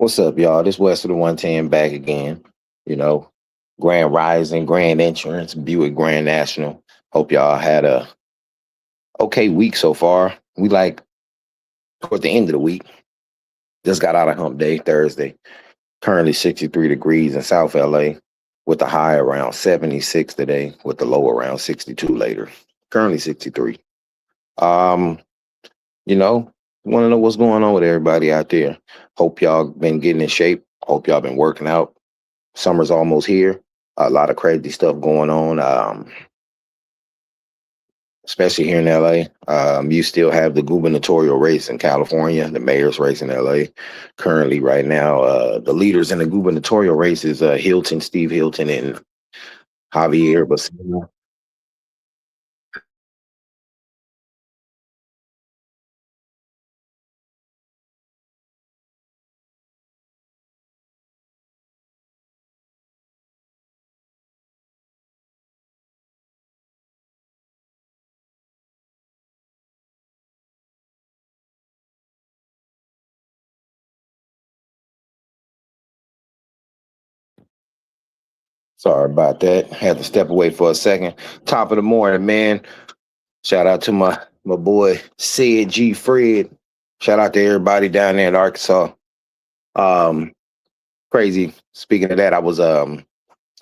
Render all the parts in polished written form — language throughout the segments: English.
What's up, y'all? This West of the 110 back again. You know, Grand Rising, Grand Insurance, Buick Grand National. Hope y'all had a okay week so far. We like toward the end of the week. Just got out of hump day Thursday. Currently 63 degrees in South LA with the high around 76 today with the low around 62 later. Currently 63. Um, you know, want to know what's going on with everybody out there. Hope y'all been getting in shape. Hope y'all been working out. Summer's almost here. A lot of crazy stuff going on, especially here in LA. You still have the gubernatorial race in California, the mayor's race in LA. Currently, right now, the leaders in the gubernatorial race is Hilton, Steve Hilton, and Javier Becerra. Sorry about that. Had to step away for a second. Top of the morning, man. Shout out to my boy Sid G. Fred. Shout out to everybody down there in Arkansas. Um, Crazy. Speaking of that, I was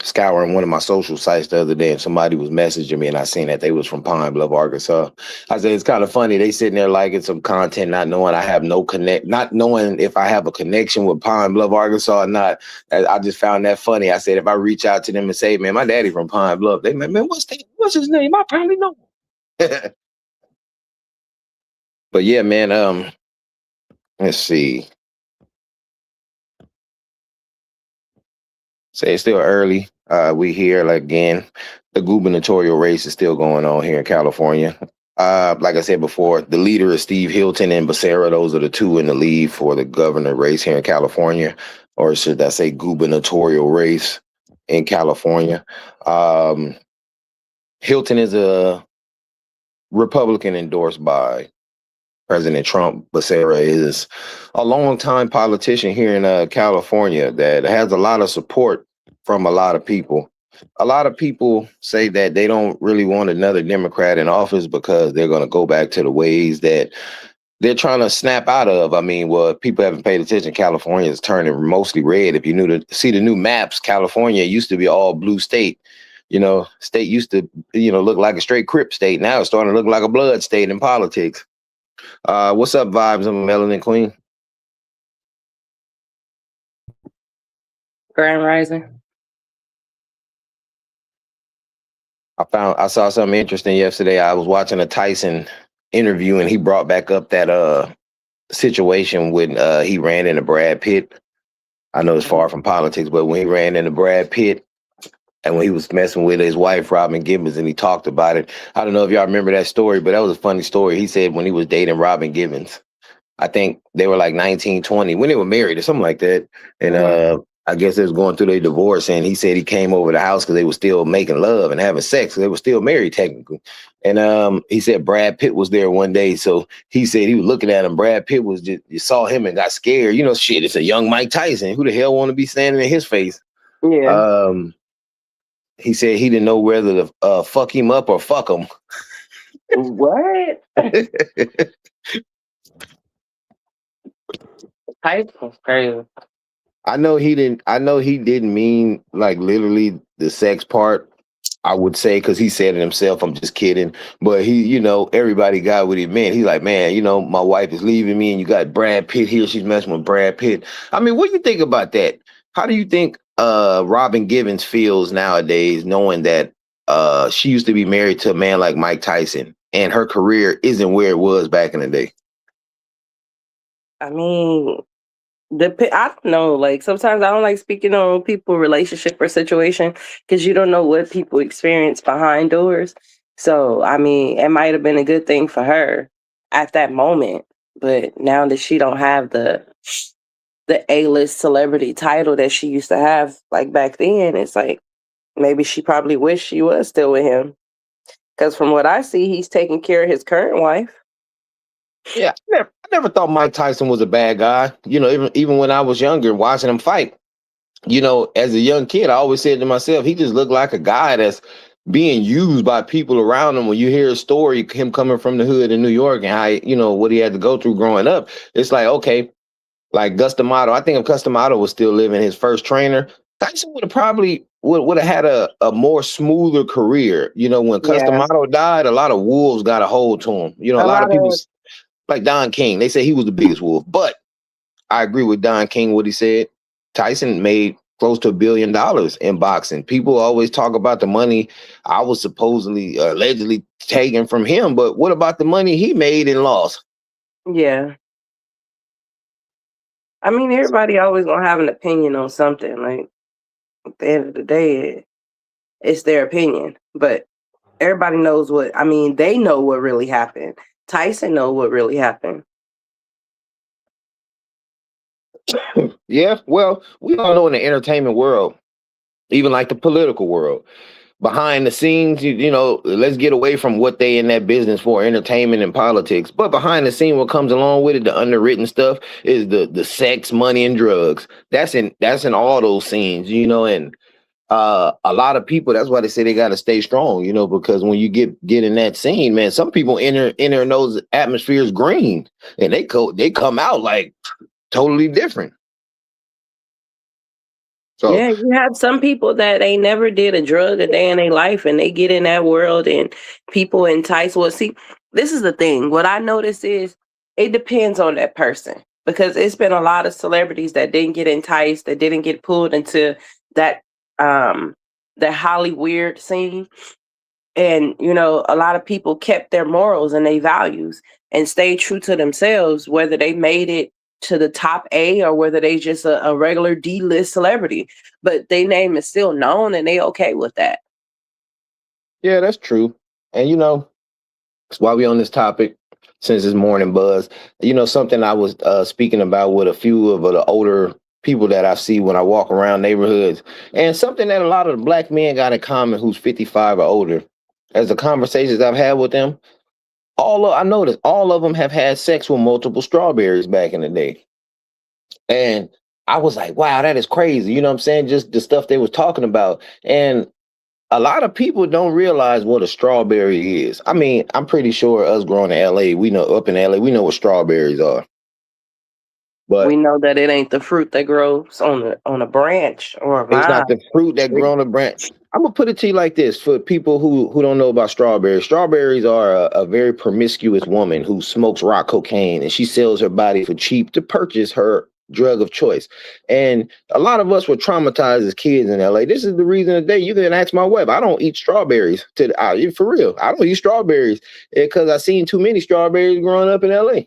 scouring one of my social sites the other day and somebody was messaging me and I seen that they was from Pine Bluff, Arkansas. I said it's kind of funny. They sitting there liking some content, not knowing I have no connect, not knowing if I have a connection with Pine Bluff, Arkansas or not. I just found that funny. I said if I reach out to them and say, man, my daddy from Pine Bluff, they man, what's his name? I probably know. But yeah, man, let's see. Say it's still early. We here like again. The gubernatorial race is still going on here in California. Like I said before, the leader is Steve Hilton and Becerra. Those are the two in the lead for the governor race here in California, or should I say gubernatorial race in California. Um, Hilton is a Republican endorsed by President Trump. Becerra is a longtime politician here in California that has a lot of support from a lot of people. A lot of people say that they don't really want another Democrat in office because they're going to go back to the ways that they're trying to snap out of. I mean, well, if people haven't paid attention, California is turning mostly red. If you knew to see the new maps, California used to be all blue state. State used to, look like a straight Crip state. Now it's starting to look like a blood state in politics. What's up, vibes? I'm Melanin Queen. Grand Rising. I saw something interesting yesterday. I was watching a Tyson interview and he brought back up that situation when he ran into Brad Pitt. I know it's far from politics, but when he ran into Brad Pitt and when he was messing with his wife, Robin Gibbons, and he talked about it. I don't know if y'all remember that story, but that was a funny story. He said when he was dating Robin Gibbons, I think they were like 19, 20 when they were married or something like that. And I guess they was going through their divorce, and he said he came over the house because they were still making love and having sex. They were still married technically. And he said Brad Pitt was there one day. So he said he was looking at him. Brad Pitt was just, you saw him and got scared. Shit, it's a young Mike Tyson. Who the hell want to be standing in his face? Yeah. He said he didn't know whether to fuck him up or fuck him. What? Type was crazy. I know he didn't mean like literally the sex part. I would say because he said it himself. I'm just kidding, but everybody got what he meant. He's like, man, my wife is leaving me, and you got Brad Pitt here. She's messing with Brad Pitt. I mean, what do you think about that? How do you think Robin Givens feels nowadays, knowing that she used to be married to a man like Mike Tyson, and her career isn't where it was back in the day? I mean, I don't know. Like sometimes I don't like speaking on people relationship or situation because you don't know what people experience behind doors. So I mean, it might have been a good thing for her at that moment, but now that she don't have the A-list celebrity title that she used to have like back then, it's like maybe she probably wished she was still with him. Because from what I see, he's taking care of his current wife. Yeah, I never thought Mike Tyson was a bad guy. Even when I was younger, watching him fight, as a young kid, I always said to myself, he just looked like a guy that's being used by people around him. When you hear a story, him coming from the hood in New York and how, what he had to go through growing up, it's like, okay, like Gus D'Amato. I think if Gus D'Amato was still living, his first trainer, Tyson would have probably would have had a more smoother career. When Gus Yeah, D'Amato died, a lot of wolves got a hold to him. A a lot lot of people of like Don King, they say he was the biggest wolf, but I agree with Don King what he said. Tyson made close to $1 billion in boxing. People always talk about the money I was supposedly allegedly taken from him, but what about the money he made and lost? yeah. I mean, everybody always gonna have an opinion on something. Like at the end of the day, it's their opinion. But everybody knows what. I mean, they know what really happened. Tyson know what really happened. Yeah, well, we all know in the entertainment world, even like the political world, behind the scenes, let's get away from what they in that business for, entertainment and politics. But behind the scene, what comes along with it, the underwritten stuff is the sex, money, and drugs. That's in all those scenes, and a lot of people, that's why they say they got to stay strong, because when you get in that scene, man, some people enter in those atmospheres green, and they come out like totally different. So Yeah, you have some people that they never did a drug a day in their life, and they get in that world, and people entice. Well, see, this is the thing. What I notice is it depends on that person, because it's been a lot of celebrities that didn't get enticed, that didn't get pulled into that um that Hollywood scene. And a lot of people kept their morals and their values and stayed true to themselves, whether they made it to the top A or whether they just a regular D-list celebrity, but their name is still known and they okay with that. yeah, that's true. And while we on this topic, since it's morning buzz, something I was speaking about with a few of the older people that I see when I walk around neighborhoods, and something that a lot of the black men got in common who's 55 or older, as the conversations I've had with them, I noticed all of them have had sex with multiple strawberries back in the day. And I was like, wow, that is crazy. You know what I'm saying? Just the stuff they was talking about. And a lot of people don't realize what a strawberry is. I mean, I'm pretty sure us growing in LA, we know up in LA, we know what strawberries are. We But know that it ain't the fruit that grows on a branch or a it's vine. not the fruit that grow on the branch. I'm gonna put it to you like this: for people who don't know about strawberries, strawberries are a very promiscuous woman who smokes rock cocaine and she sells her body for cheap to purchase her drug of choice. And a lot of us were traumatized as kids in LA. This is the reason today you can ask my wife. I don't eat strawberries for real. I don't eat strawberries because I seen too many strawberries growing up in LA.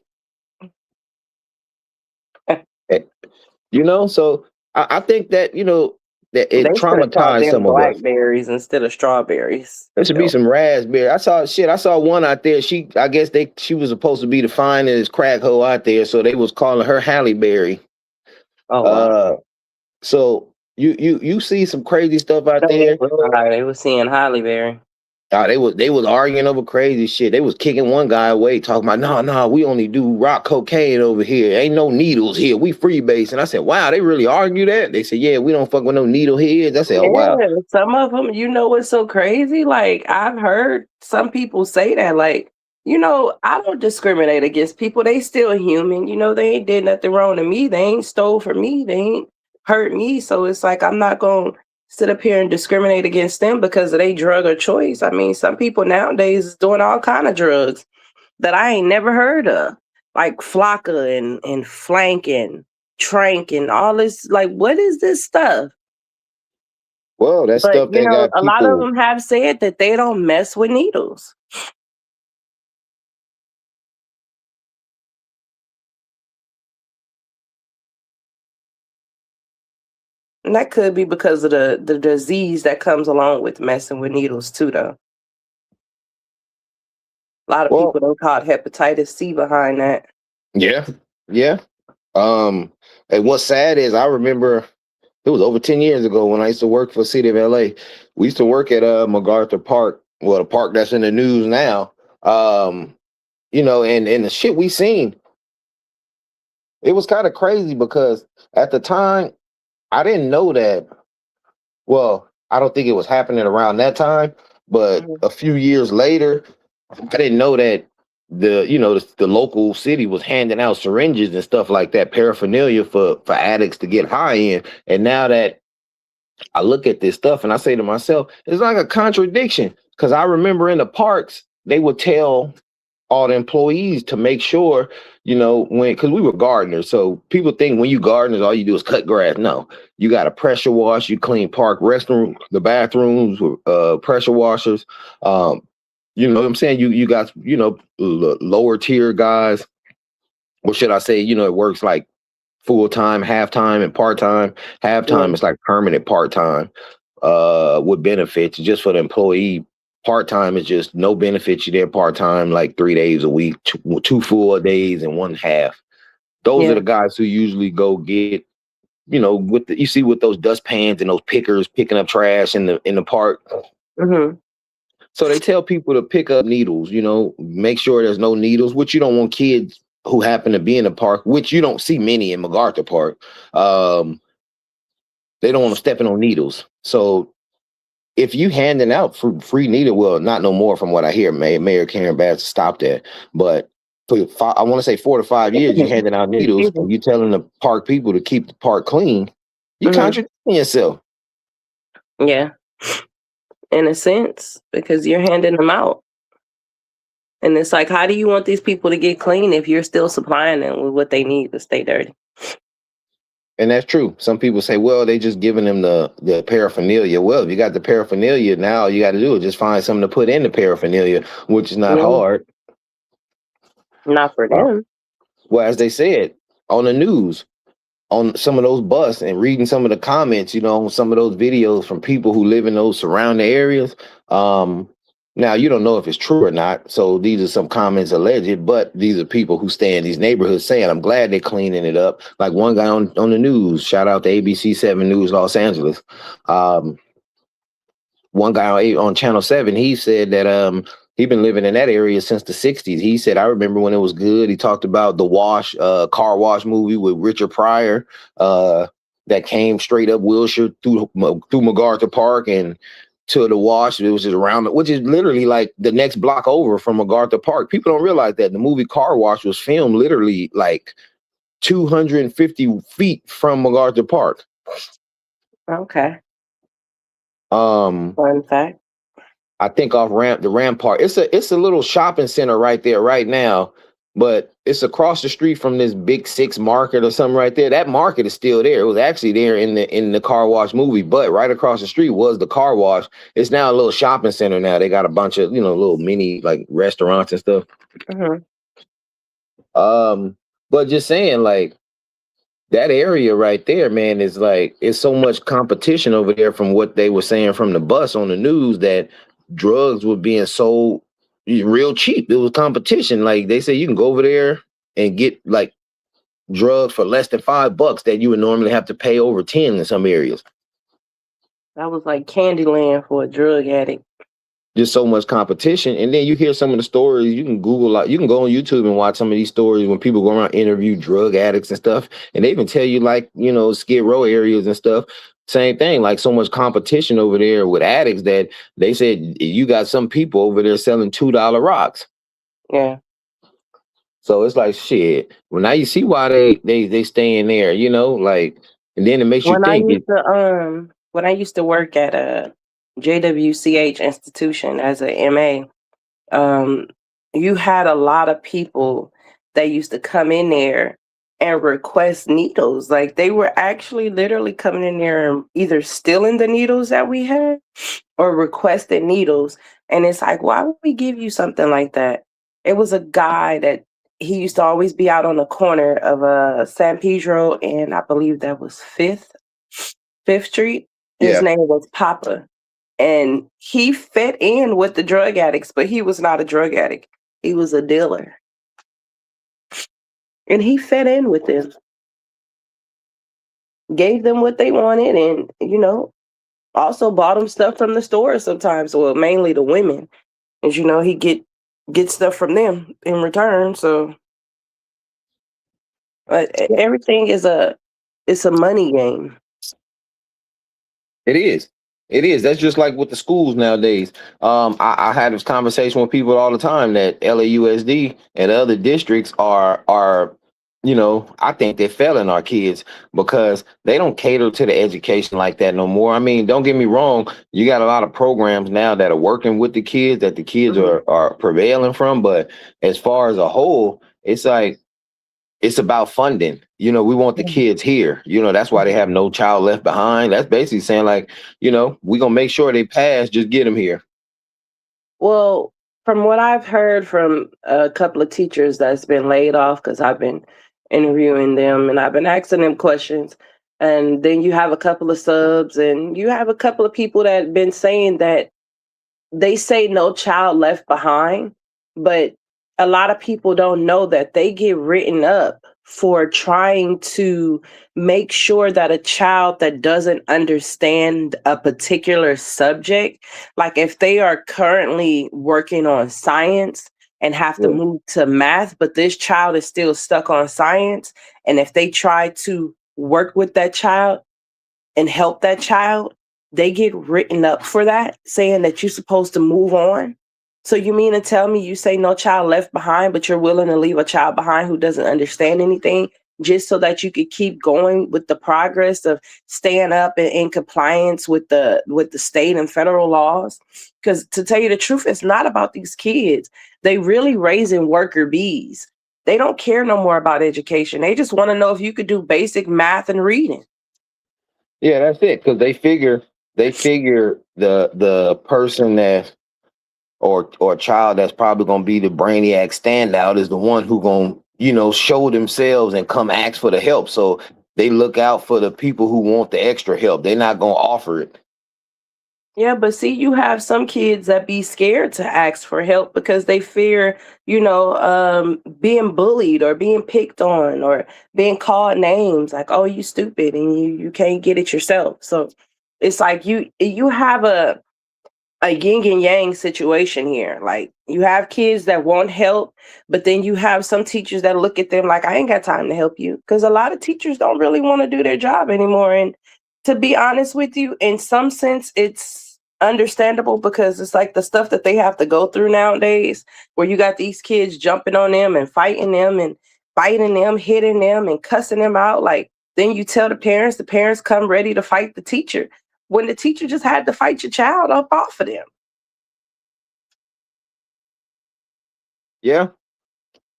So I think that that They it should have called traumatized them some of us. blackberries instead of strawberries. There should be some raspberry. I saw one out there. I guess she was supposed to be the finest crack hoe out there, so they was calling her Halle Berry. Oh wow. Uh, so you see some crazy stuff out there. They were seeing Holly Berry. They was arguing over crazy shit. They was kicking one guy away, talking about no, we only do rock cocaine over here. Ain't no needles here. We freebase. And I said, wow, they really argue that? They said, yeah, we don't fuck with no needle heads. I said, oh wow. Yeah, some of them, what's so crazy? Like, I've heard some people say that, like, I don't discriminate against people. They still human. They ain't did nothing wrong to me. They ain't stole from me. They ain't hurt me. So it's like, I'm not going to sit up here and discriminate against them because of their drug or choice. I mean, some people nowadays is doing all kind of drugs that I ain't never heard of, like Flocka and Flank and Trank and all this. Like, what is this stuff? Well, that But stuff that got a lot of people. them have said that they don't mess with needles. And that could be because of the disease that comes along with messing with needles too, though. A lot of Well, people don't call hepatitis C behind that. yeah, yeah. And what's sad is I remember it was over 10 years ago when I used to work for the city of LA. We used to work at MacArthur Park, well, the park that's in the news now. Um, and the shit we seen, it was kind of crazy because at the time I didn't know that. Well, I don't think it was happening around that time, but Mhm. a few years later, I didn't know that the local city was handing out syringes and stuff like that, paraphernalia for addicts to get high in. And now that I look at this stuff and I say to myself, it's like a contradiction. Because I remember in the parks, they would tell all the employees to make sure, because we were gardeners. So people think when you gardeners, all you do is cut grass. No, you got to pressure wash, you clean park restroom, the bathrooms with pressure washers. You know what I'm saying? You got, lower tier guys, or should I say, it works like full time, half time, and part time. Half Yeah. time is like permanent part time with benefits just for the employee. Part time is just no benefits. You're there part time, like 3 days a week, two full days and one half. Those are Yeah. the guys who usually go get, you see with those dustpans and those pickers picking up trash in the park. Hmm. So they tell people to pick up needles, make sure there's no needles, which you don't want kids who happen to be in the park, which you don't see many in MacArthur Park. They don't want them stepping on needles. So if you handing out free needle, well, not no more from what I hear, Mayor Karen Bass stopped that. But I want to say 4 to 5 years, you handing out needles Excuse me. and you telling the park people to keep the park clean, you Hmm. contradicting yourself. Yeah, in a sense, because you're handing them out. And it's like, how do you want these people to get clean if you're still supplying them with what they need to stay dirty? And that's true. Some people say, well, they just giving them the paraphernalia. Well, if you got the paraphernalia, now all you got to do is just find something to put in the paraphernalia, which is not Yeah, hard. not for Uh, them. well, as they said on the news, on some of those buses and reading some of the comments, on some of those videos from people who live in those surrounding areas. Now you don't know if it's true or not. So these are some comments alleged, but these are people who stay in these neighborhoods saying, I'm glad they're cleaning it up. Like one guy on the news, shout out to ABC 7 News Los Angeles. One guy on Channel 7, he said that he'd been living in that area since the 60s. He said, I remember when it was good. He talked about the car wash movie with Richard Pryor that came straight up Wilshire through MacArthur Park and to the wash. It was just around, which is literally like the next block over from MacArthur Park. People don't realize that the movie Car Wash was filmed literally like 250 feet from MacArthur Park. Okay. Um, Fun fact. I think off the Rampart. It's a little shopping center right there right now, but it's across the street from this Big Six market or something right there. That market is still there. It was actually there in the car wash movie, but right across the street was the car wash. It's now a little shopping center now. They got a bunch of, little mini like restaurants and stuff. Hmm. But just saying, like, that area right there, man, is like it's so much competition over there from what they were saying from the bus on the news that drugs were being sold real cheap. It was competition. Like they say you can go over there and get like drugs for less than $5 that you would normally have to pay over 10 in some areas. That was like Candyland for a drug addict. Just so much competition. And then you hear some of the stories. You can Google, you can go on YouTube and watch some of these stories when people go around interview drug addicts and stuff. And they even tell you, like, Skid Row areas and stuff. Same thing, like so much competition over there with addicts that they said you got some people over there selling $2 rocks. Yeah. So it's like shit. Well, now you see why they stay in there, like, and then it makes you think. When I used to work at a JWCH institution as a MA, you had a lot of people that used to come in there and request needles. Like they were actually literally coming in there and either stealing the needles that we had or requested needles. And it's like, why would we give you something like that? It was a guy that he used to always be out on the corner of San Pedro and I believe that was Fifth Street. His Yeah. name was Papa. And he fit in with the drug addicts, but he was not a drug addict. He was a dealer. And he fit in with them. Gave them what they wanted and, also bought them stuff from the store sometimes. Well, mainly the women. And, he'd get get stuff from them in return. So, but everything is it's a money game. It is. It is. That's just like with the schools nowadays. I had this conversation with people all the time that LAUSD and other districts are, I think they're failing our kids because they don't cater to the education like that no more. I mean, don't get me wrong, you got a lot of programs now that are working with the kids that the kids Mhm. are prevailing from, but as far as a whole, it's like it's about funding. We want the kids here. That's why they have No Child Left Behind. That's basically saying like, we're gonna make sure they pass, just get them here. Well, from what I've heard from a couple of teachers that's been laid off, because I've been interviewing them and I've been asking them questions, and then you have a couple of subs, and you have a couple of people that have been saying that they say no child left behind, but a lot of people don't know that they get written up for trying to make sure that a child that doesn't understand a particular subject, like if they are currently working on science and have to Yeah. move to math, but this child is still stuck on science, and if they try to work with that child and help that child, they get written up for that, saying that you're supposed to move on. So you mean to tell me you say no child left behind, but you're willing to leave a child behind who doesn't understand anything just so that you could keep going with the progress of staying up and in compliance with the state and federal laws? Because to tell you the truth, it's not about these kids. They really raising worker bees. They don't care no more about education. They just want to know if you could do basic math and reading. Yeah, that's it. Because they figure the person that or child that's probably gonna be the brainiac standout is the one who gonna, show themselves and come ask for the help. So they look out for the people who want the extra help. They're not gonna offer it. Yeah, but see, you have some kids that be scared to ask for help because they fear, being bullied or being picked on or being called names like, "Oh, you stupid," and you can't get it yourself. So it's like you have a yin and yang situation here. Like you have kids that want help, but then you have some teachers that look at them like, I ain't got time to help you. Because a lot of teachers don't really want to do their job anymore. And to be honest with you, in some sense, it's understandable because it's like the stuff that they have to go through nowadays, where you got these kids jumping on them and fighting them and biting them, hitting them and cussing them out. Like then you tell the parents come ready to fight the teacher when the teacher just had to fight your child up off of them. Yeah,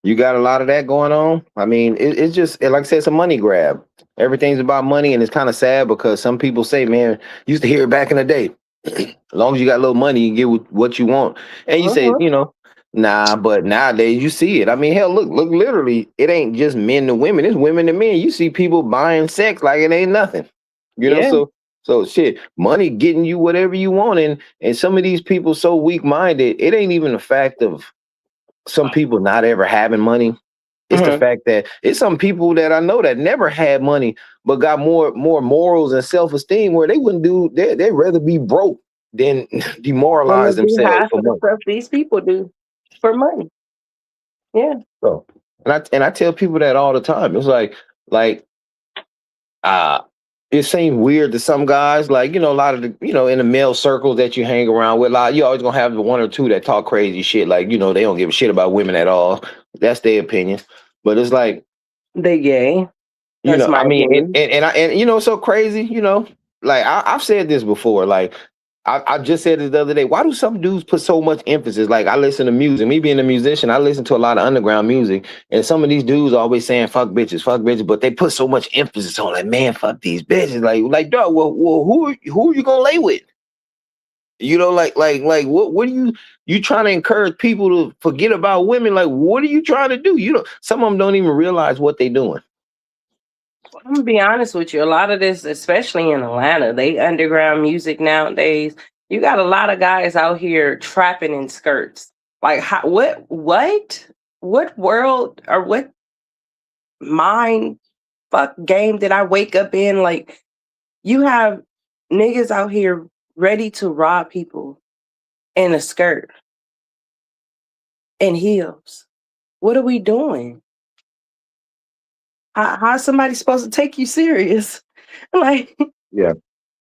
you got a lot of that going on. I mean, it's just like I said, it's a money grab. Everything's about money, and it's kind of sad because some people say, "Man, used to hear it back in the day. As long as you got a little money, you get what you want." And you say, Mhm. nah. But nowadays, you see it. I mean, hell, look. Literally, it ain't just men to women; it's women to men. You see people buying sex like it ain't nothing. Yeah. So shit, money getting you whatever you want, and some of these people so weak minded. It ain't even the fact of some people not ever having money. It's the Mhm. fact that it's some people that I know that never had money but got more morals and self-esteem where they wouldn't do they'd rather be broke than And demoralize they do themselves half for of the money. stuff these people do for money. Yeah. So and I tell people that all the time. It's like uh it seems weird to some guys, like, a lot of the, in the male circles that you hang around with, you always gonna have the one or two that talk crazy shit, like, they don't give a shit about women at all. That's their opinion. But it's like, They gay. That's my I mean, opinion. it's so crazy, like I've said this before, like I just said this the other day. Why do some dudes put so much emphasis? Like I listen to music, me being a musician, I listen to a lot of underground music, and some of these dudes always saying fuck bitches, but they put so much emphasis on like, man, fuck these bitches, like, dog, well, who are you gonna lay with? Like, what are you trying to encourage people to forget about women? Like, what are you trying to do? Some of them don't even realize what they're doing. I'm gonna be honest with you. A lot of this, especially in Atlanta, they underground music nowadays. You got a lot of guys out here trapping in skirts. Like, what world or what mind fuck game did I wake up in? Like, you have niggas out here ready to rob people in a skirt. in heels. What are we doing? How's somebody supposed to take you serious? Like Yeah.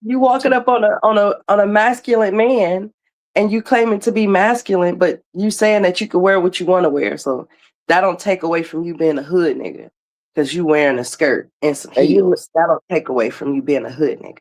you walking up on a masculine man and you claiming to be masculine, but you saying that you can wear what you want to wear. So that don't take away from you being a hood nigga. Because you wearing a skirt and some And heels. That don't take away from you being a hood nigga.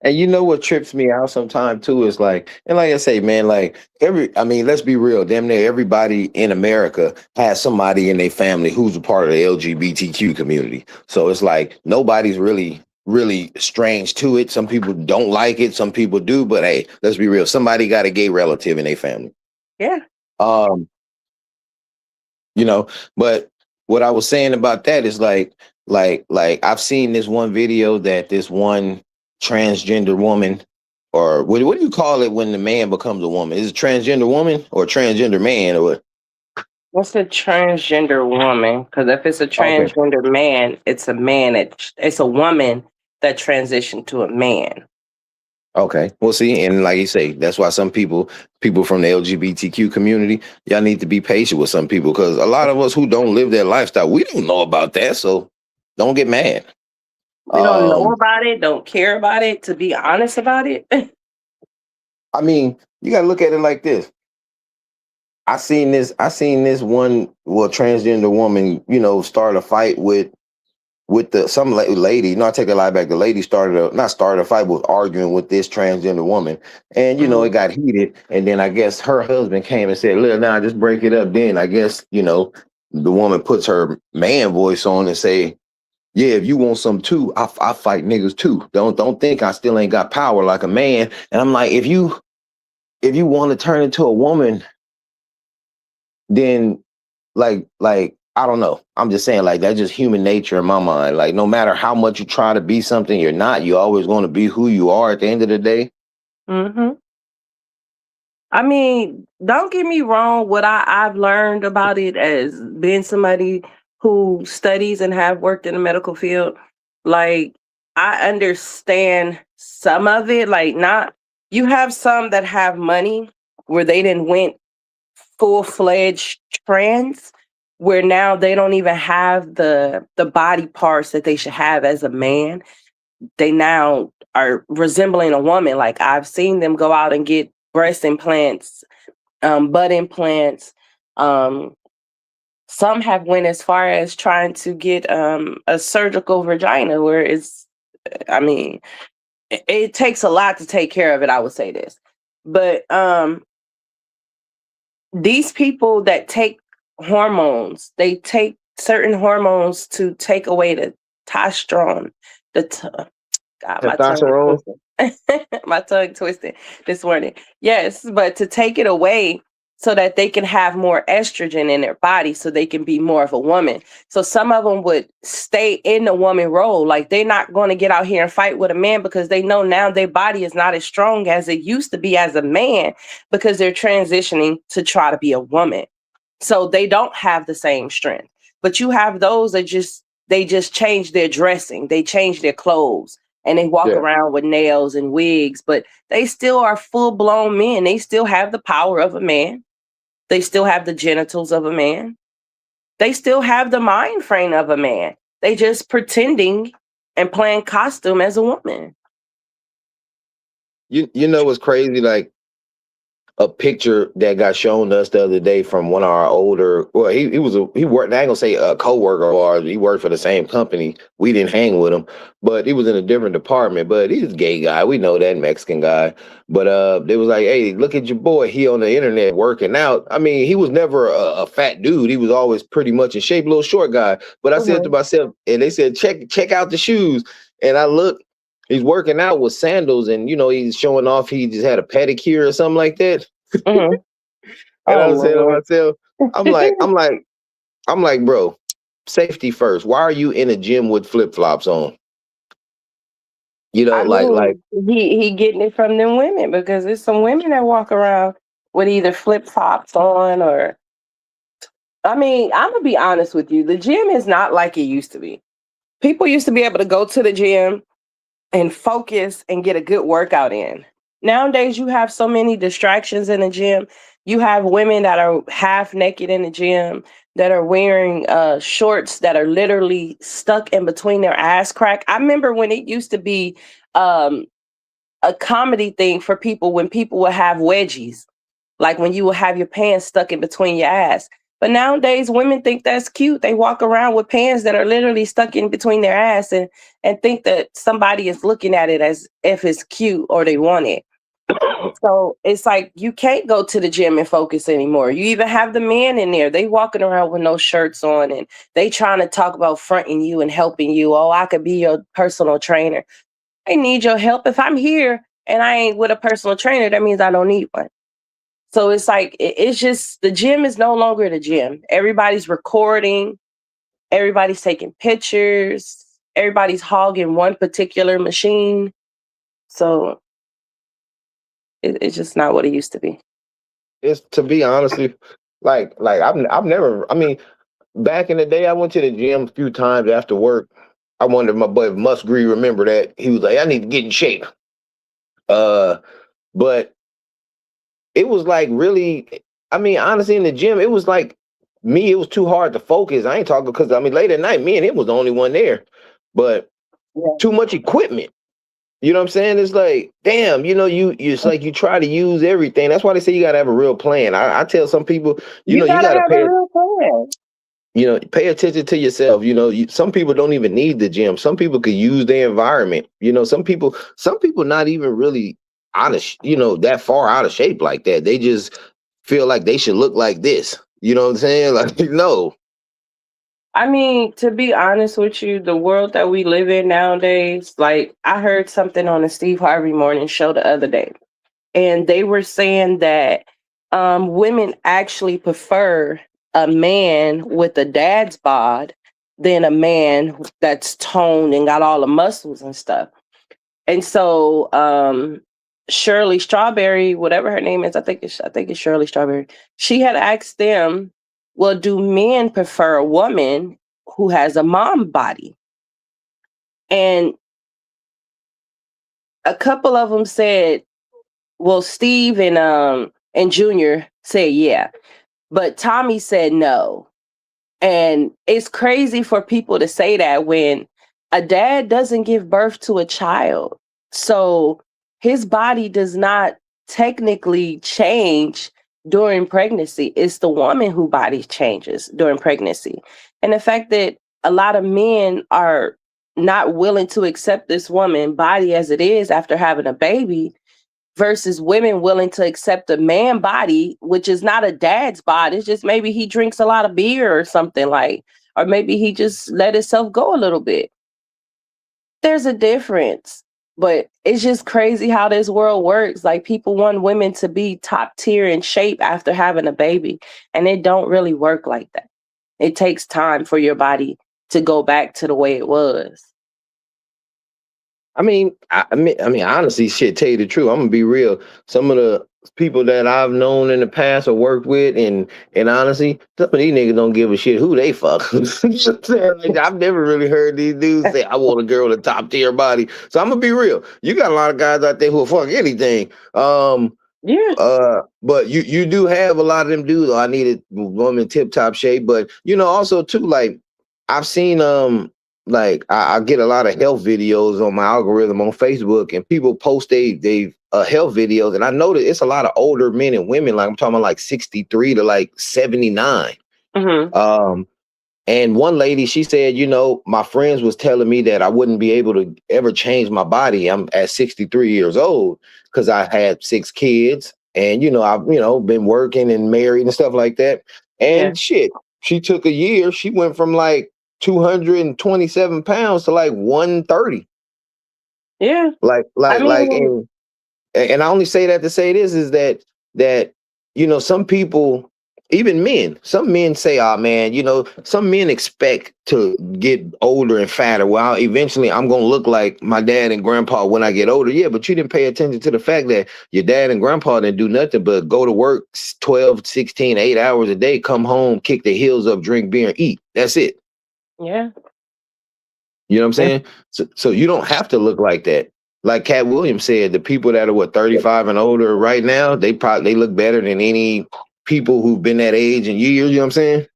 And you know what trips me out sometimes too is like, and like I say, man, like I mean, let's be real. Damn near everybody in America has somebody in their family who's a part of the LGBTQ community. So it's like nobody's really strange to it. Some people don't like it, some people do. But hey, let's be real. Somebody got a gay relative in their family. Yeah. Um, you know, but what I was saying about that is like I've seen this one video that this one transgender woman, or what do you call it when the man becomes a woman? Is it transgender woman or transgender man or what? What's a transgender woman? Because if it's a Okay. transgender man, it's a man. It's a woman that transitioned to a man. Okay. Well, see, and like you say, that's why some people from the LGBTQ community, y'all need to be patient with some people because a lot of us who don't live that lifestyle, we don't know about that. So don't get mad. We don't know Um, about it, don't care about it, to be honest about it. I mean, you gotta look at it like this. I seen this one transgender woman, start a fight with some lady. No, I take a lie back. The lady not started a fight, was arguing with this transgender woman. And it Mhm. got heated. And then I guess her husband came and said, "Look, now just break it up." Then I guess, the woman puts her man voice on and say, "Yeah, if you want some too, I fight niggas too. Don't think I still ain't got power like a man." And I'm like, if you want to turn into a woman, then like I don't know. I'm just saying like that's just human nature in my mind. Like no matter how much you try to be something you're not, you're always going to be who you are at the end of the day. Mhm. I mean, don't get me wrong. What I've learned about it as being somebody who studies and have worked in the medical field, like I understand some of it. Like not you have some that have money where they didn't went full-fledged trans, where now they don't even have the body parts that they should have as a man. They now are resembling a woman. Like I've seen them go out and get breast implants, butt implants. Um, some have went as far as trying to get a surgical vagina, where I mean, it takes a lot to take care of it. I would say this, but these people that take hormones, they take certain hormones to take away the testosterone. God, my tongue is Testosterone. twisted. My tongue twisted this morning. Yes, but to take it away so that they can have more estrogen in their body so they can be more of a woman. So some of them would stay in the woman role. Like they're not going to get out here and fight with a man because they know now their body is not as strong as it used to be as a man because they're transitioning to try to be a woman. So they don't have the same strength. But you have those that they just change their dressing, they change their clothes and they walk Yeah. around with nails and wigs, but they still are full blown men. They still have the power of a man. They still have the genitals of a man. They still have the mind frame of a man. They just pretending and playing costume as a woman. You know what's crazy? Like a picture that got shown to us the other day from one of our older. Well, he worked. I ain't gonna say a coworker of ours. He worked for the same company. We didn't hang with him, but he was in a different department. But he's a gay guy. We know that Mexican guy. But they was like, "Hey, look at your boy. He on the internet working out." I mean, he was never a fat dude. He was always pretty much in shape, little short guy. But I said to myself, and they said, check out the shoes. And I looked. He's working out with sandals, and he's showing off. He just had a pedicure or something like that. Mm-hmm. And I Oh was saying to Lord. myself, I'm like, bro, safety first. Why are you in a gym with flip flops on? I Like mean, he getting it from them women because there's some women that walk around with either flip flops on or. I mean, I'm gonna be honest with you. The gym is not like it used to be. People used to be able to go to the gym and focus and get a good workout in. nowadays you have so many distractions in the gym. You have women that are half naked in the gym, that are wearing shorts that are literally stuck in between their ass crack. I remember when it used to be um, a comedy thing for people when people would have wedgies, like when you will have your pants stuck in between your ass. But nowadays, women think that's cute. They walk around with pants that are literally stuck in between their ass and think that somebody is looking at it as if it's cute or they want it. So it's like you can't go to the gym and focus anymore. You even have the men in there. They walking around with no shirts on and they trying to talk about fronting you and helping you. Oh, I could be your personal trainer. I need your help. If I'm here and I ain't with a personal trainer, that means I don't need one. So it's like it's just the gym is no longer the gym. Everybody's recording, everybody's taking pictures, everybody's hogging one particular machine. So it's just not what it used to be. It's, to be honest with you, like I've never. I mean, back in the day, I went to the gym a few times after work. I wonder if my buddy Musgree remember that. He was like, I need to get in shape. But it was like really, I mean, honestly, in the gym, it was like me, it was too hard to focus. I ain't talking because I mean, late at night, me and him was the only one there. But too much equipment. You know what I'm saying? It's like, damn, it's like you try to use everything. That's why they say you gotta have a real plan. I tell some people, you gotta gotta have a real plan. pay attention to yourself. Some people don't even need the gym. Some people could use the environment. Some people not even really honest, that far out of shape like that. They just feel like they should look like this. You know what I'm saying? Like, no. I mean, to be honest with you, the world that we live in nowadays, like I heard something on the Steve Harvey morning show the other day, and they were saying that women actually prefer a man with a dad's bod than a man that's toned and got all the muscles and stuff. And so Shirley Strawberry, whatever her name is, I think it's Shirley Strawberry. She had asked them, well, do men prefer a woman who has a mom body? And a couple of them said, well, Steve and Junior said yeah, but Tommy said no. And it's crazy for people to say that when a dad doesn't give birth to a child. So his body does not technically change during pregnancy. It's the woman whose body changes during pregnancy. And the fact that a lot of men are not willing to accept this woman body as it is after having a baby versus women willing to accept a man body, which is not a dad's body. It's just maybe he drinks a lot of beer or something like, or maybe he just let himself go a little bit. There's a difference, but it's just crazy how this world works. Like people want women to be top tier in shape after having a baby, and it don't really work like that. It takes time for your body to go back to the way it was. I mean, honestly, shit, tell you the truth, I'm gonna be real. Some of the people that I've known in the past or worked with, and honestly, some of these niggas don't give a shit who they fuck. You know what I'm saying? Like, I've never really heard these dudes say, I want a girl with a top tier body. So I'm gonna be real. You got a lot of guys out there who will fuck anything. Yeah. But you do have a lot of them dudes. Oh, I needed woman tip top shape, but also too, like I've seen like I get a lot of health videos on my algorithm on Facebook, and people post they health videos, and I notice it's a lot of older men and women. Like I'm talking about like 63 to like 79. Mm-hmm. And one lady, she said, my friends was telling me that I wouldn't be able to ever change my body. I'm at 63 years old because I had 6 kids, and I've been working and married and stuff like that. And shit, she took a year. She went from like 227 pounds to like 130. Yeah. And I only say that to say this is that some people, even men, some men say, oh man, some men expect to get older and fatter. Well, eventually I'm gonna look like my dad and grandpa when I get older. Yeah, but you didn't pay attention to the fact that your dad and grandpa didn't do nothing but go to work 12, 16, 8 hours a day, come home, kick the heels up, drink beer, and eat. That's it. Yeah. You know what I'm saying? So you don't have to look like that. like Cat Williams said, the people that are 35 and older right now, they look better than any people who've been that age in years. You know what I'm saying?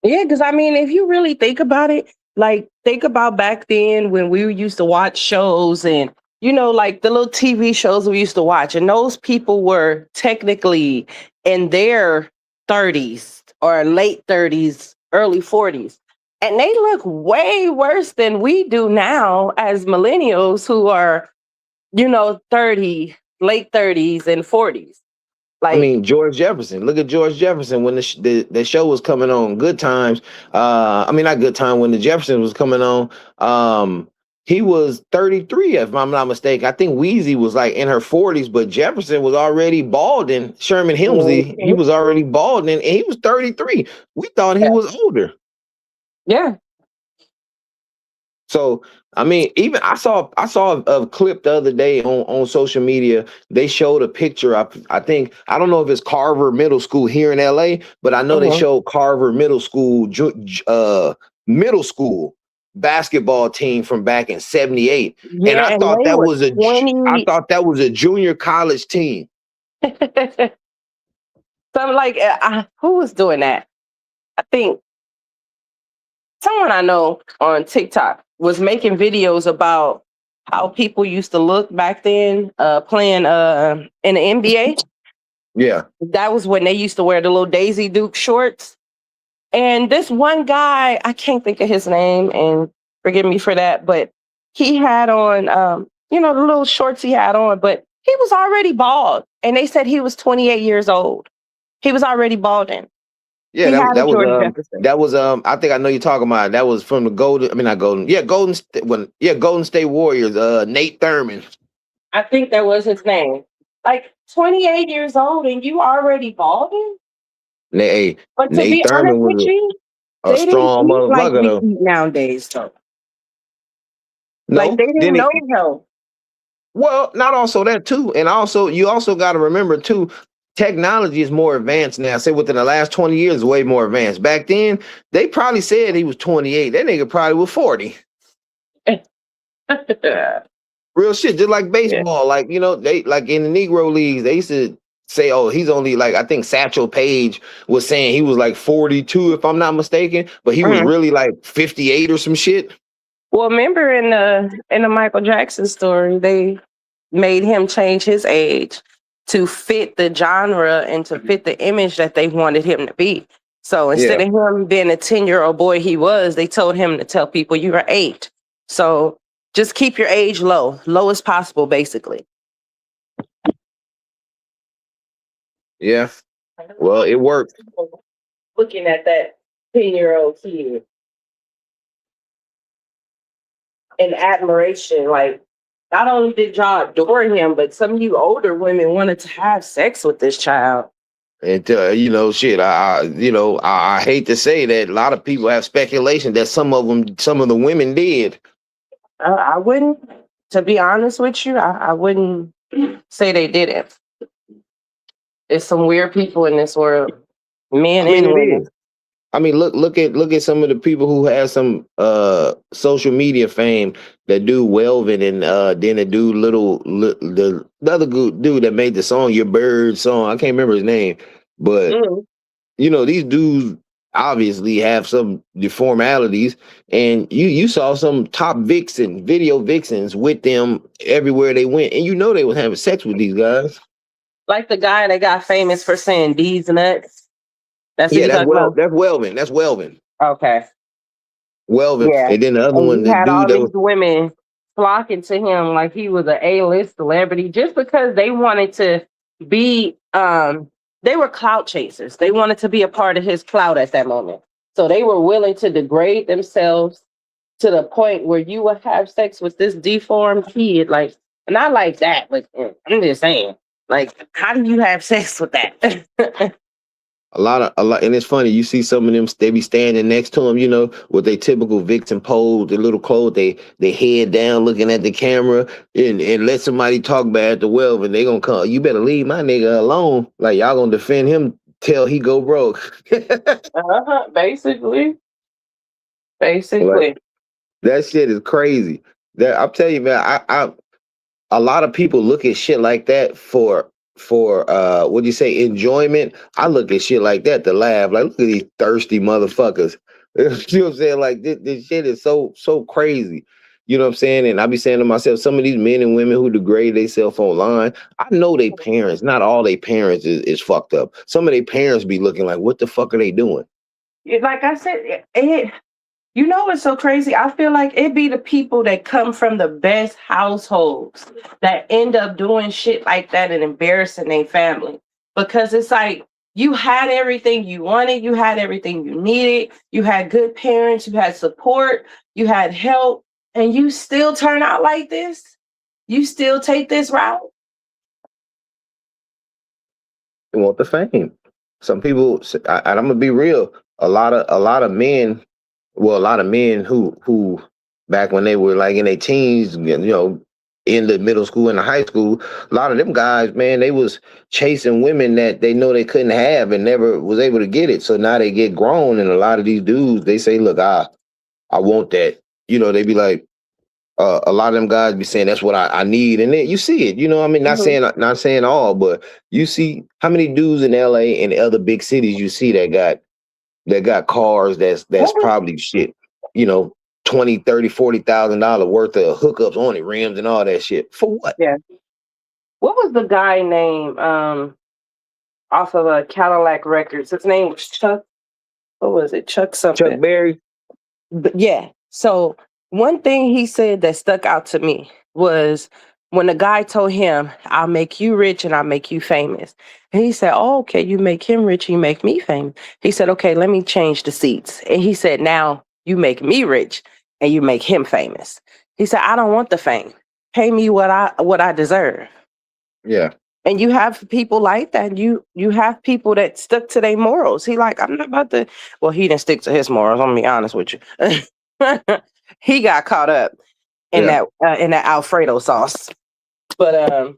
Yeah, because I mean, if you really think about it, like think about back then when we used to watch shows and like the little TV shows we used to watch, and those people were technically in their 30s or late 30s, early 40s. And they look way worse than we do now as millennials who are, 30, late 30s and 40s. I Like, mean, George Jefferson. Look at George Jefferson when the show was coming on. Good Times. I mean, not Good Time. When the Jefferson was coming on, he was 33, if I'm not mistaken. I think Wheezy was like in her 40s, but Jefferson was already balding. Sherman Hemsley, he was already balding, and he was 33. We thought he was older. yeah. So I mean, even I saw a clip the other day on social media. They showed a picture. I think I don't know if it's Carver Middle School here in LA, but I know they showed Carver Middle School middle school basketball team from back in '78, Yeah, and I and thought they that were was 20. a junior college team. Something like who was doing that? I think someone I know on TikTok was making videos about how people used to look back then, playing in the NBA. Yeah, That was when they used to wear the little Daisy Duke shorts. And this one guy, I can't think of his name, and forgive me for that, but he had on, the little shorts he had on, but he was already bald. And they said he was 28 years old. He was already balding. yeah. He had a That was George Jefferson. I think I know you're talking about. That was from the Golden. I mean, not Golden. Yeah, Golden State Warriors. Nate Thurman. I think that was his name. Like 28 years old and you already balding? Hey, But to Nate be Thurman honest with was you, a they didn't strong eat like motherfucker, we though. eat nowadays, though. Like No, they didn't then know it, health. well, not also that too, and also you also got to remember too, technology is more advanced now. Say within the last 20 years, way more advanced. Back then, they probably said he was 28. That nigga probably was 40. Real shit, just like Yeah. baseball. Like they like in the Negro leagues, they used to say, "Oh, he's only like I think Satchel Paige was saying he was like 42, if I'm not mistaken, but he was Mhm. really like 58 or some shit." Well, remember in the Michael Jackson story, they made him change his age to fit the genre and to fit the image that they wanted him to be. So instead Yeah. of him being a 10-year-old boy he was, they told him to tell people you are 8. So just keep your age low as possible, basically. Yeah. Well, it worked. Looking at that 10-year-old kid in admiration, like not only did y'all adore him, but some of you older women wanted to have sex with this child. And shit. I hate to say that a lot of people have speculation that some of the women did. I wouldn't, to be honest with you, I wouldn't say they didn't. There's some weird people in this world, men I mean, and it women. is. I mean, look at some of the people who have some social media fame that do Welvin and then the dude the other good dude that made the song Your Bird song. I can't remember his name, but Mhm. these dudes obviously have some deformalities, and you saw some top video vixens with them everywhere they went, and they was having sex with these guys. Like the guy that got famous for saying D's nuts. That's what Yeah, you talking about? That's Welvin. That's Welvin. Okay. Welvin, Yeah. and then the other And one, you the had dude all that these was women flocking to him like he was an A-list celebrity just because they wanted to be they were clout chasers. They wanted to be a part of his clout at that moment. So they were willing to degrade themselves to the point where you would have sex with this deformed kid, like not like that, but I'm just saying, like, how do you have sex with that? a lot, and it's funny. You see some of them; they be standing next to him, with their typical vixen pose, their little clothes, they head down, looking at the camera, and let somebody talk bad to Welvin. They gonna come. You better leave my nigga alone. Like y'all gonna defend him till he go broke. Basically. Like Basically. that shit is crazy. That I'm telling you, man. a lot of people look at shit like that for what do you say, enjoyment. I look at shit like that to laugh. Like, look at these thirsty motherfuckers. You know what I'm saying? Like this shit is so crazy. You know what I'm saying? And I be saying to myself, some of these men and women who degrade themselves online, I know they parents, not all they parents is fucked up. Some of their parents be looking like, what the fuck are they doing? Like I said, you know what's so crazy? I feel like it be the people that come from the best households that end up doing shit like that and embarrassing their family. Because it's like you had everything you wanted, you had everything you needed, you had good parents, you had support, you had help, and you still turn out like this? You still take this route? They want the fame. Some people, and I'm gonna be real. A lot of men, well, a lot of men who back when they were like in their teens, in the middle school and the high school, a lot of them guys, man, they was chasing women that they know they couldn't have and never was able to get it. So now they get grown, and a lot of these dudes, they say, "Look, I want that." They be like, a lot of them guys be saying that's what I need, and then you see it. I mean, not saying all, but you see how many dudes in LA and other big cities you see that got cars that's probably shit, 20, 30, $40,000 worth of hookups on it, rims and all that shit. For what? Yeah. What was the guy name off of a Cadillac Records? His name was Chuck. What was it? Chuck something. Chuck Berry. But yeah. So one thing he said that stuck out to me was when the guy told him, "I'll make you rich and I'll make you famous." And he said, "Oh, okay, you make him rich, you make me famous." He said, "Okay, let me change the seats." And he said, "Now you make me rich and you make him famous." He said, "I don't want the fame. Pay me what I deserve." Yeah. And you have people like that. You have people that stuck to their morals. He like, I'm not about to. Well, he didn't stick to his morals. I'm gonna be honest with you. He got caught up in Yeah. that Alfredo sauce. But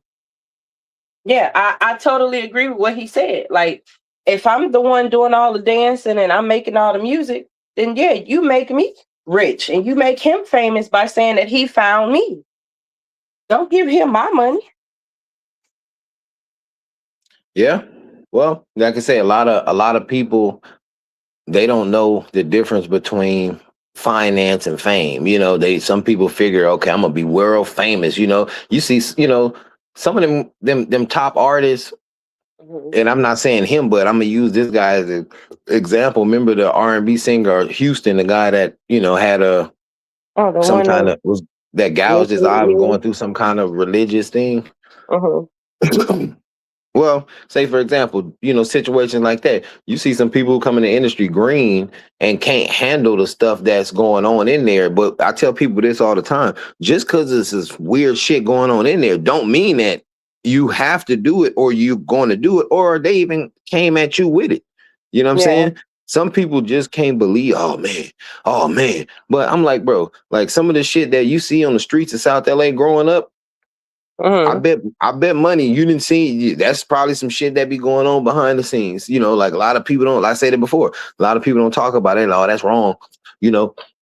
yeah, I totally agree with what he said. Like, if I'm the one doing all the dancing and I'm making all the music, then yeah, you make me rich and you make him famous by saying that he found me. Don't give him my money. Yeah. Well, like I say, a lot of people, they don't know the difference between finance and fame. Some people figure, okay, I'm gonna be world famous. You see, some of them top artists, and I'm not saying him, but I'm gonna use this guy as an example. Remember the R&B singer Houston, the guy that had some kind of was that gouged his eye, was going through some kind of religious thing. Well, say for example, situations like that. You see some people who come in the industry green and can't handle the stuff that's going on in there. But I tell people this all the time: just because there's this weird shit going on in there, don't mean that you have to do it or you're going to do it or they even came at you with it. You know what I'm saying? Some people just can't believe, oh man. But I'm like, bro, like some of the shit that you see on the streets of South LA growing up, I bet money you didn't see. That's probably some shit that be going on behind the scenes. Like a lot of people don't. Like I said it before. A lot of people don't talk about it. Oh, that's wrong.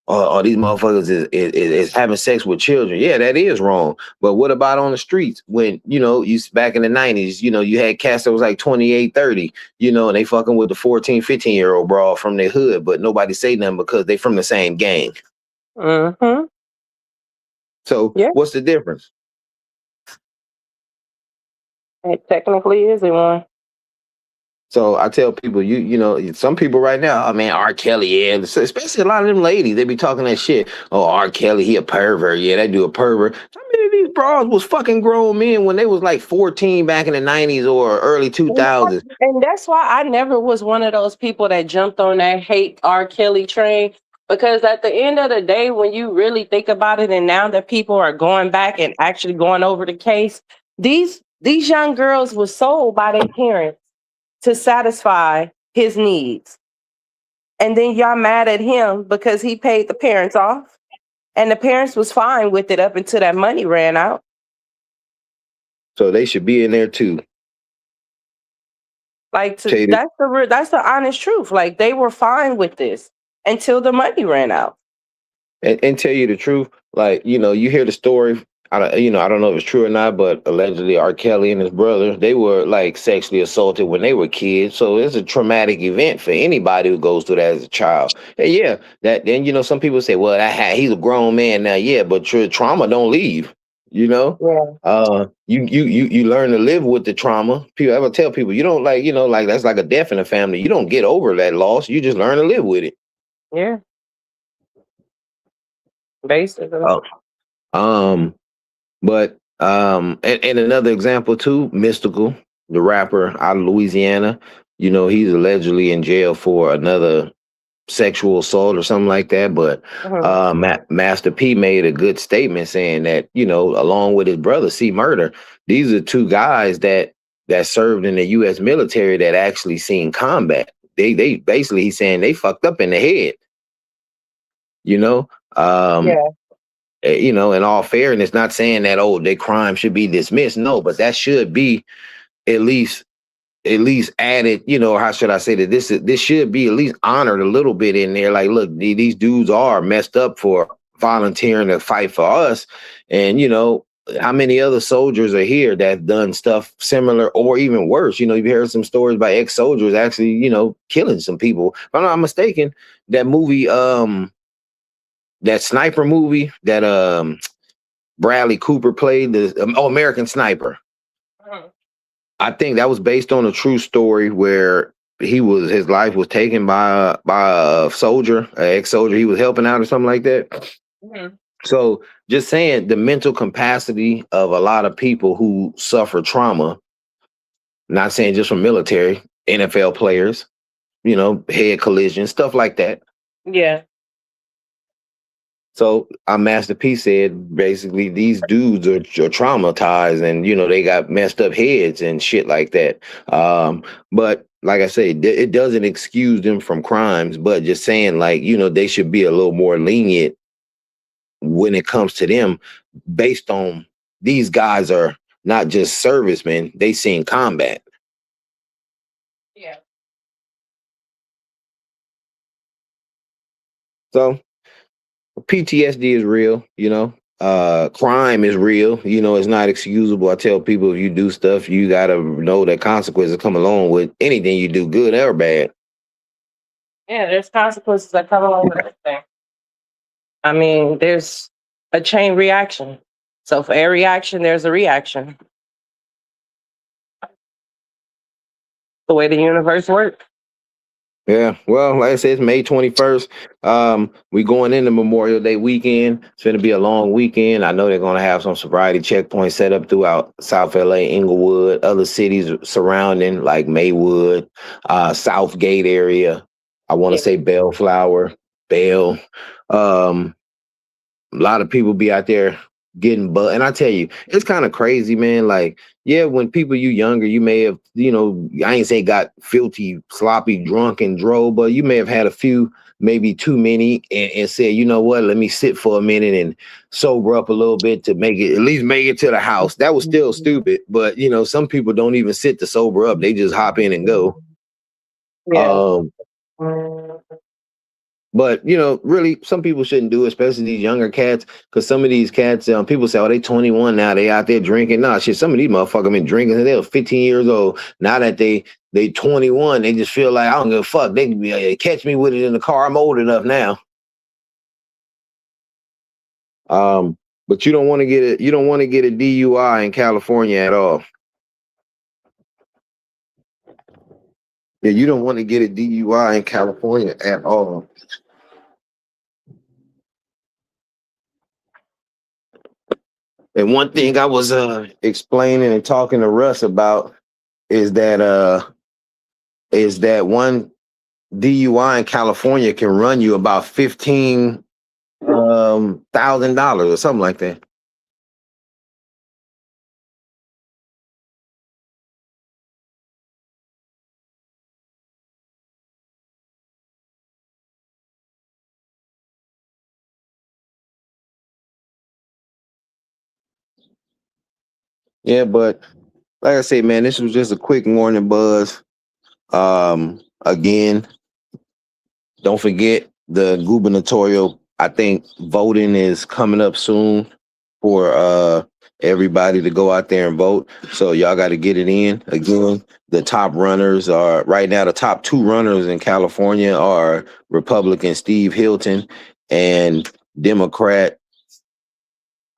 Or these motherfuckers is having sex with children. Yeah, that is wrong. But what about on the streets when you back in the 90s? You had cats that was like 28, 30. And they fucking with the 14, 15-year-old broad from their hood, but nobody say nothing because they from the same gang. So what's the difference? It technically is one. So I tell people, some people right now, oh man, R. Kelly, yeah, especially a lot of them ladies, they be talking that shit. Oh, R. Kelly, he a pervert. Yeah, they do a pervert. How many of these bras was fucking grown men when they was like 14 back in the 90s or early 2000s? And that's why I never was one of those people that jumped on that hate R. Kelly train. Because at the end of the day, when you really think about it, and now that people are going back and actually going over the case, these young girls were sold by their parents to satisfy his needs. And then y'all mad at him because he paid the parents off. And the parents was fine with it up until that money ran out. So they should be in there too. Like that's the honest truth. Like they were fine with this until the money ran out. And tell you the truth, like, you hear the story. I don't know if it's true or not, but allegedly R. Kelly and his brother, they were like sexually assaulted when they were kids. So it's a traumatic event for anybody who goes through that as a child. And yeah, that then some people say, well, he's a grown man now. Yeah, but your trauma don't leave. You know, Yeah. You learn to live with the trauma. People ever tell people you don't like that's like a death in the family. You don't get over that loss. You just learn to live with it. Yeah. Basically. Oh. But and another example too, Mystical, the rapper out of Louisiana. He's allegedly in jail for another sexual assault or something like that. But Master P made a good statement saying that along with his brother C Murder, these are two guys that served in the U.S. military that actually seen combat. They basically he's saying they fucked up in the head. Um, Yeah. In all fairness, not saying that their crime should be dismissed. No, but that should be at least added. How should I say that this should be at least honored a little bit in there. Like, look, these dudes are messed up for volunteering to fight for us, and how many other soldiers are here that have done stuff similar or even worse? You've heard some stories by ex-soldiers actually, killing some people. If I'm not mistaken, that movie, that sniper movie that Bradley Cooper played, the American Sniper. I think that was based on a true story where his life was taken by a soldier, an ex-soldier. He was helping out or something like that. So just saying the mental capacity of a lot of people who suffer trauma, not saying just from military, NFL players, head collision, stuff like that. Yeah. So Master P said basically these dudes are traumatized and they got messed up heads and shit like that. But like I say, it doesn't excuse them from crimes, but just saying like they should be a little more lenient when it comes to them, based on these guys are not just servicemen; they seen combat. Yeah. So PTSD is real, crime is real, it's not excusable. I tell people if you do stuff, you gotta know that consequences come along with anything you do, good or bad. Yeah, there's consequences that come along with everything. I mean, there's a chain reaction. So for every action, there's a reaction. The way the universe works. Yeah, well, like I said, it's May 21st. We going into Memorial Day weekend. It's going to be a long weekend. I know they're going to have some sobriety checkpoints set up throughout South LA, Inglewood, other cities surrounding like Maywood, Southgate area. I want to say Bellflower, Bell. A lot of people be out there getting butt. And I tell you, it's kind of crazy, man. Like, yeah, when people you younger, you may have, I ain't say got filthy, sloppy, drunk and drove, but you may have had a few, maybe too many, and said, you know what, let me sit for a minute and sober up a little bit to at least make it to the house. That was still stupid, but some people don't even sit to sober up. They just hop in and go. Yeah. But really, some people shouldn't do it, especially these younger cats, because some of these cats, people say, "Oh, they 21 now, they out there drinking." Nah, shit, some of these motherfuckers been drinking since they were 15 years old. Now that they 21, they just feel like I don't give a fuck. They can catch me with it in the car. I'm old enough now. But you don't want to get it. You don't want to get a DUI in California at all. Yeah, you don't want to get a DUI in California at all. And one thing I was explaining and talking to Russ about is that one DUI in California can run you about $15,000 or something like that. Yeah, but like I say, man, this was just a quick morning buzz. Again, don't forget the gubernatorial. I think voting is coming up soon. for everybody to go out there and vote. So y'all got to get it in. Again, the top runners are right now, the top two runners in California are Republican Steve Hilton and Democrat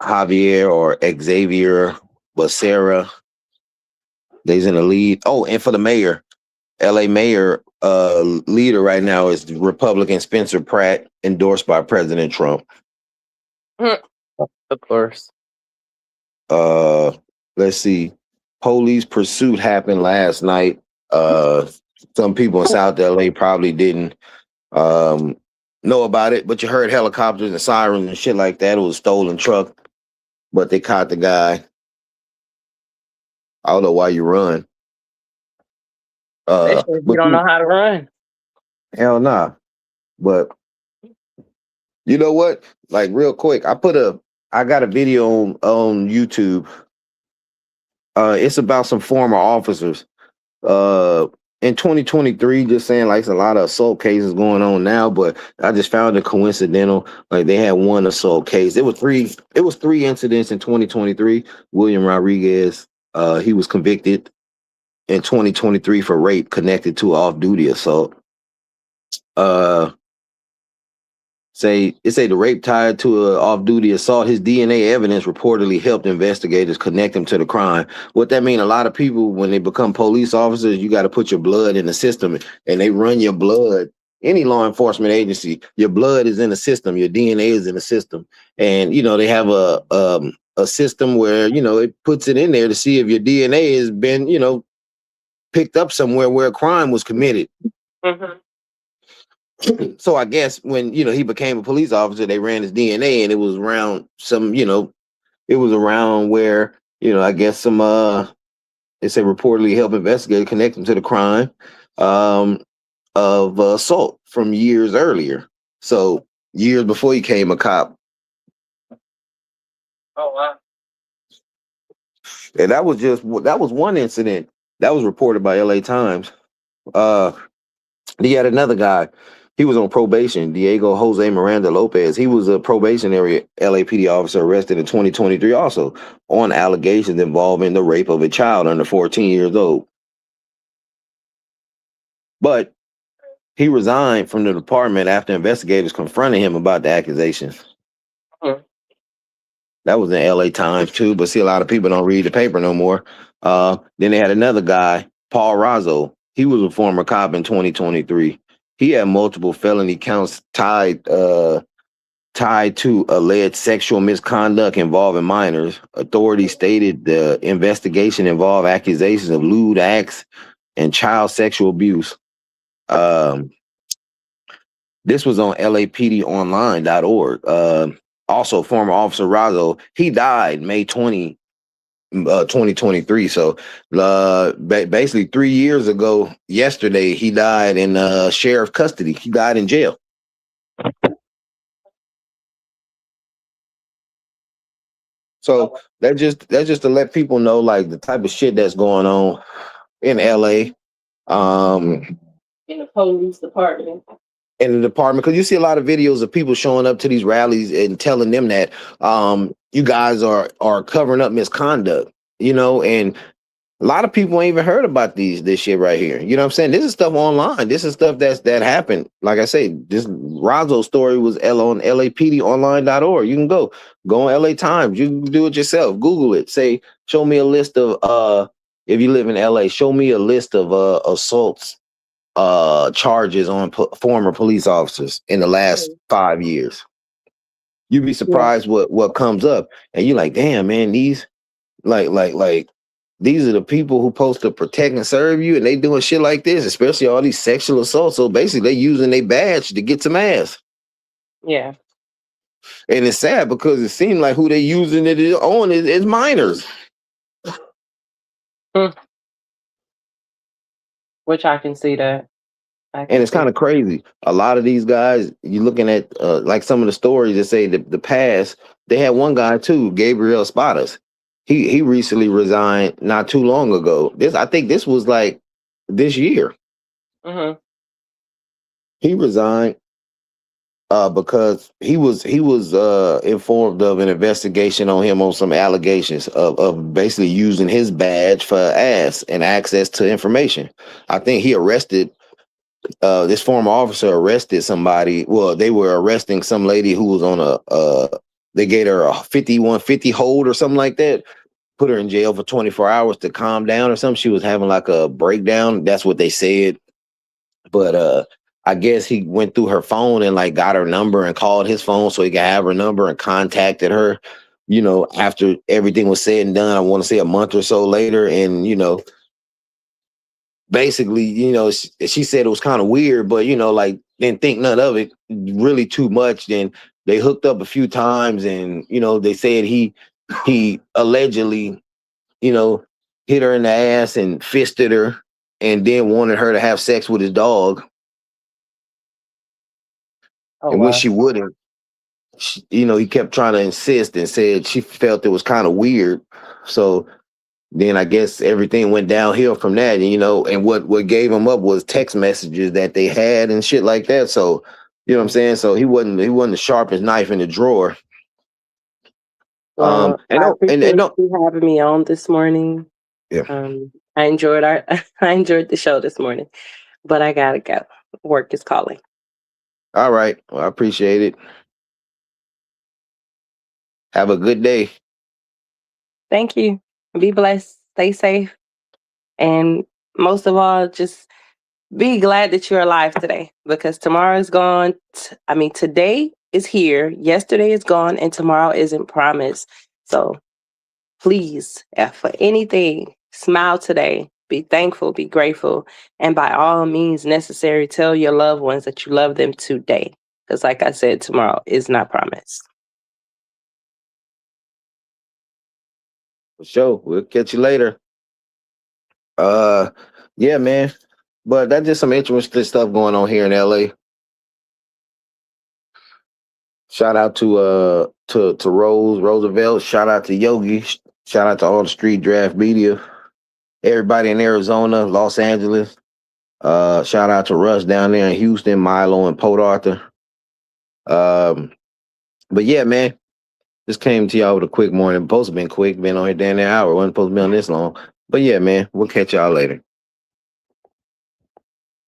Javier or Xavier Becerra. They's in the lead. Oh, and for the mayor, LA mayor leader right now is Republican Spencer Pratt, endorsed by President Trump. Of course. Let's see. Police pursuit happened last night. Some people in South LA probably didn't know about it, but you heard helicopters and sirens and shit like that. It was a stolen truck, but they caught the guy. I don't know why you run. You don't know how to run. Hell nah. But you know what? Like real quick, I got a video on YouTube. It's about some former officers. In 2023, just saying like it's a lot of assault cases going on now, but I just found it coincidental. Like they had one assault case. It was three incidents in 2023. William Rodriguez, he was convicted in 2023 for rape connected to off-duty assault. Say the rape tied to an off-duty assault. His DNA evidence reportedly helped investigators connect him to the crime. What that mean? A lot of people, when they become police officers, you got to put your blood in the system, and they run your blood. Any law enforcement agency, your blood is in the system, your DNA is in the system, and they have a system where it puts it in there to see if your DNA has been picked up somewhere where a crime was committed. Mm-hmm. So I guess when he became a police officer, they ran his DNA, and it was around it was around where I guess some they say reportedly help investigators connect him to the crime of assault from years earlier. So years before he became a cop. Oh wow! And that was one incident that was reported by LA Times. He had another guy. He was on probation, Diego Jose Miranda Lopez. He was a probationary LAPD officer arrested in 2023 also on allegations involving the rape of a child under 14 years old. But he resigned from the department after investigators confronted him about the accusations. Mm-hmm. That was in LA Times too, but see, a lot of people don't read the paper no more. Then they had another guy, Paul Razzo. He was a former cop in 2023. He had multiple felony counts tied to alleged sexual misconduct involving minors. Authorities stated the investigation involved accusations of lewd acts and child sexual abuse. This was on lapdonline.org. Also, former Officer Razzo, he died May 20, 2023. So basically 3 years ago yesterday, he died in sheriff custody. He died in jail. So that's just to let people know like the type of shit that's going on in LA. In the police department. In the department, because you see a lot of videos of people showing up to these rallies and telling them that you guys are covering up misconduct, and a lot of people ain't even heard about this shit right here. You know what I'm saying? This is stuff online. This is stuff that happened. Like I say, this Razzo story was on lapdonline.org. You can go on LA Times. You can do it yourself. Google it. Say, show me a list of if you live in LA, show me a list of assaults charges on former police officers in the last 5 years. You'd be surprised what comes up, and you're like, damn, man, these like these are the people who supposed to protect and serve you, and they doing shit like this, especially all these sexual assaults. So basically, they using their badge to get some ass. Yeah, and it's sad because it seems like who they using it on is minors. Which I can see that. And it's kind of crazy. A lot of these guys, you're looking at like some of the stories that say the past. They had one guy too, Gabriel Espadas. He recently resigned not too long ago. I think this was like this year. Mm-hmm. He resigned because he was informed of an investigation on him on some allegations of basically using his badge for ass and access to information. I think he arrested this former officer arrested somebody. Well, they were arresting some lady who was on they gave her a 5150 hold or something like that. Put her in jail for 24 hours to calm down or something. She was having like a breakdown. That's what they said. But I guess he went through her phone and like got her number and called his phone so he could have her number and contacted her, after everything was said and done. I want to say a month or so later. And, basically, she said it was kind of weird, but, like didn't think none of it really too much. Then they hooked up a few times and, they said he allegedly, hit her in the ass and fisted her and then wanted her to have sex with his dog. Oh, And when wow. she wouldn't, he kept trying to insist and said she felt it was kind of weird. So then I guess everything went downhill from that. And what gave him up was text messages that they had and shit like that. So, you know what I'm saying? So he wasn't the sharpest knife in the drawer. Well, And I no, and appreciate no, you having me on this morning. yeah. I enjoyed I enjoyed the show this morning, but I gotta go. Work is calling. All right. Well, I appreciate it. Have a good day. Thank you. Be blessed. Stay safe. And most of all, just be glad that you're alive today because tomorrow is gone. Today is here, yesterday is gone, and tomorrow isn't promised. So please, for anything, smile today. Be thankful, be grateful, and by all means necessary, tell your loved ones that you love them today. Because, like I said, tomorrow is not promised. For sure. We'll catch you later. Yeah, man. But that's just some interesting stuff going on here in LA. Shout out to Roosevelt. Shout out to Yogi. Shout out to all the Street Draft Media. Everybody in Arizona, Los Angeles. Shout out to Russ down there in Houston, Milo and Port Arthur. But yeah, man. Just came to y'all with a quick morning. Supposed to been quick, been on here damn near hour. Wasn't supposed to be on this long. But yeah, man, we'll catch y'all later.